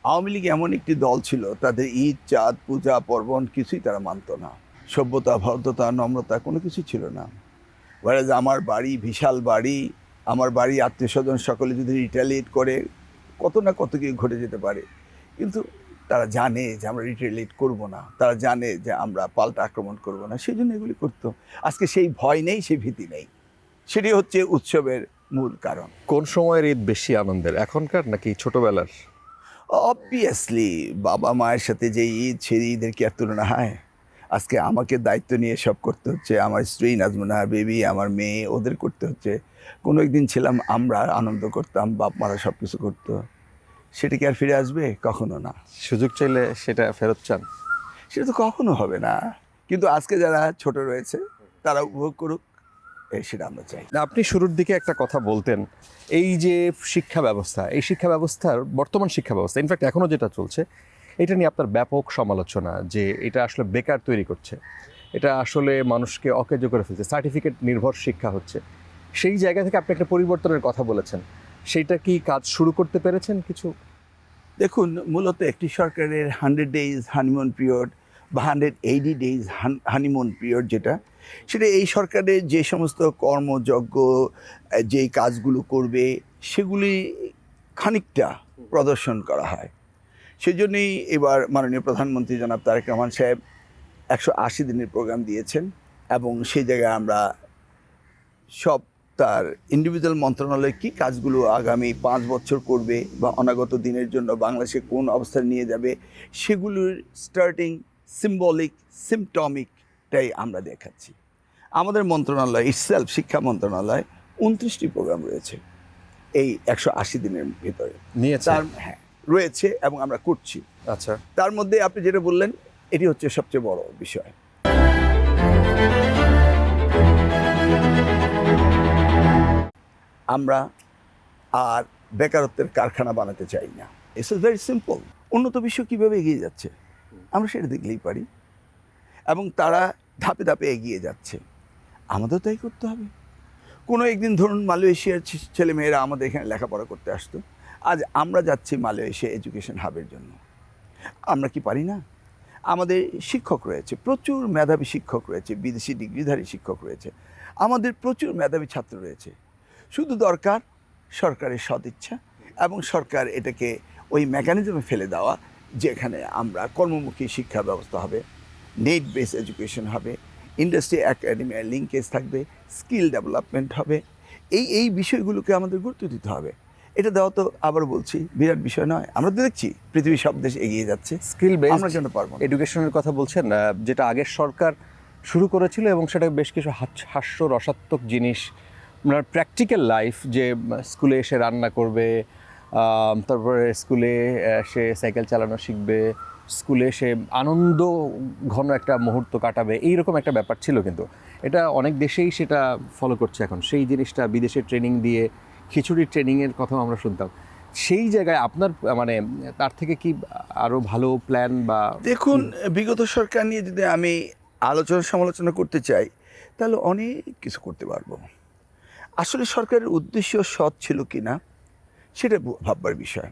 আওয়ামী লীগ এমন একটি দল ছিল, তাদের ঈদ, চাঁদ, পূজা, পার্বণ কিছুই তারা মানত না। সভ্যতা, ভদ্রতা, নম্রতা কোনো কিছু ছিল না। ওয়ারাজ আমার বাড়ি, বিশাল বাড়ি, আমার বাড়ি আত্মীয়স্বজন সকলে যদি রিটালিয়েট করে, কত না কত কি ঘটে যেতে পারে। কিন্তু তারা জানে যে আমরা রিটালিয়েট করব না, তারা জানে যে আমরা পাল্টা আক্রমণ করব না, সেই জন্য এগুলি করতো। আজকে সেই ভয় নেই, সেই ভীতি নেই। সেটি হচ্ছে উৎসবের মূল কারণ। কোন সময়ের ঈদ বেশি আনন্দের, এখনকার নাকি ছোটবেলার? অবভিয়াসলি বাবা মায়ের সাথে যে ঈদ, সেই ঈদের কি আর তুলনা হয়? আজকে আমাকে দায়িত্ব নিয়ে সব করতে হচ্ছে, আমার স্ত্রী নাজমুনা বেবি, আমার মেয়ে, ওদের করতে হচ্ছে। কোনো একদিন ছিলাম আমরা, আনন্দ করতাম, বাপ মারা সব কিছু করতো। সেটা কি আর ফিরে আসবে? কখনো না। সুযোগ চাইলে সেটা ফেরত চান? সেটা তো কখনো হবে না। কিন্তু আজকে যারা ছোট রয়েছে তারা উপভোগ করুক, সেটা আমরা চাই। না, আপনি শুরুর দিকে একটা কথা বলতেন, এই যে শিক্ষা ব্যবস্থা, এই শিক্ষা ব্যবস্থার বর্তমান শিক্ষা ব্যবস্থা, ইনফ্যাক্ট এখনও যেটা চলছে, এটা নিয়ে আপনার ব্যাপক সমালোচনা, যে এটা আসলে বেকার তৈরি করছে, এটা আসলে মানুষকে অকেজো করে ফেলছে, সার্টিফিকেট নির্ভর শিক্ষা হচ্ছে। সেই জায়গা থেকে আপনি একটা পরিবর্তনের কথা বলেছেন, সেইটা কি কাজ শুরু করতে পেরেছেন কিছু? দেখুন, মূলত একটি সরকারের 100 ডেজ হানিমুন পিরিয়ড বা 180 ডেজ হানিমুন পিরিয়ড যেটা, সেটা এই সরকারের যে সমস্ত কর্মযজ্ঞ, যেই কাজগুলো করবে সেগুলি খানিকটা প্রদর্শন করা হয়। সেজন্যই এবার মাননীয় প্রধানমন্ত্রী জনাব তারেক রহমান সাহেব 180 দিনের প্রোগ্রাম দিয়েছেন, এবং সেই জায়গায় আমরা সব তার ইন্ডিভিজুয়াল মন্ত্রণালয় কী কাজগুলো আগামী 5 বছর করবে বা অনাগত দিনের জন্য বাংলাদেশে কোন অবস্থায় নিয়ে যাবে, সেগুলোর স্টার্টিং সিম্বলিক সিমটমিকটাই আমরা দেখাচ্ছি। আমাদের মন্ত্রণালয় ইটসেলফ, শিক্ষা মন্ত্রণালয় 29টি প্রোগ্রাম রয়েছে এই 180 দিনের ভিতরে নিয়েছে? হ্যাঁ, রয়েছে, এবং আমরা করছি। আচ্ছা, তার মধ্যে আপনি যেটা বললেন, এটি হচ্ছে সবচেয়ে বড় বিষয়। আমরা আর বেকারত্বের কারখানা বানাতে চাই না। It's very simple. উন্নত বিশ্ব কীভাবে এগিয়ে যাচ্ছে আমরা সেটা দেখলেই পারি, এবং তারা ধাপে ধাপে এগিয়ে যাচ্ছে, আমাদেরও তাই করতে হবে। কোনো একদিন ধরুন মালয়েশিয়ার ছেলেমেয়েরা আমাদের এখানে লেখাপড়া করতে আসতো, আজ আমরা যাচ্ছি মালয়েশিয়া এডুকেশন হাবের জন্য। আমরা কি পারি না? আমাদের শিক্ষক রয়েছে, প্রচুর মেধাবী শিক্ষক রয়েছে, বিদেশি ডিগ্রিধারী শিক্ষক রয়েছে, আমাদের প্রচুর মেধাবী ছাত্র রয়েছে। শুধু দরকার সরকারের সদিচ্ছা, এবং সরকার এটাকে ওই মেকানিজমে ফেলে দেওয়া, যেখানে আমরা কর্মমুখী শিক্ষা ব্যবস্থা হবে, নেট বেস এডুকেশন হবে, ইন্ডাস্ট্রি একাডেমির লিঙ্কেজ থাকবে, স্কিল ডেভেলপমেন্ট হবে। এই বিষয়গুলোকে আমাদের গুরুত্ব দিতে হবে। এটা দেওয়া তো, আবার বলছি, বিরাট বিষয় নয়। আমরা তো দেখছি পৃথিবীর সব দেশ এগিয়ে যাচ্ছে, স্কিল বেসড আমরা কেন পারবো না? এডুকেশনের কথা বলছেন, যেটা আগের সরকার শুরু করেছিল, এবং সেটা বেশ কিছু হাস্য রসাত্মক জিনিস, আপনার প্র্যাকটিক্যাল লাইফ, যে স্কুলে এসে রান্না করবে, তারপরে স্কুলে সে সাইকেল চালানো শিখবে, স্কুলে সে আনন্দ ঘন একটা মুহূর্ত কাটাবে, এইরকম একটা ব্যাপার ছিল। কিন্তু এটা অনেক দেশেই সেটা ফলো করছে এখন, সেই জিনিসটা বিদেশে ট্রেনিং দিয়ে, খিচুড়ি ট্রেনিংয়ের কথাও আমরা শুনতাম। সেই জায়গায় আপনার মানে তার থেকে কি আরও ভালো প্ল্যান বা? দেখুন, বিগত সরকার নিয়ে যদি আমি আলোচনা সমালোচনা করতে চাই, তাহলে অনেক কিছু করতে পারবো। আসলে সরকারের উদ্দেশ্য সৎ ছিল কি না সেটা ভাববার বিষয়।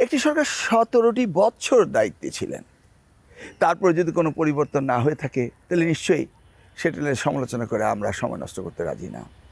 একটি সরকার 17টি বছর দায়িত্বে ছিলেন, তারপরে যদি কোনো পরিবর্তন না হয়ে থাকে, তাহলে নিশ্চয়ই সেটা নিয়ে সমালোচনা করে আমরা সময় নষ্ট করতে রাজি না।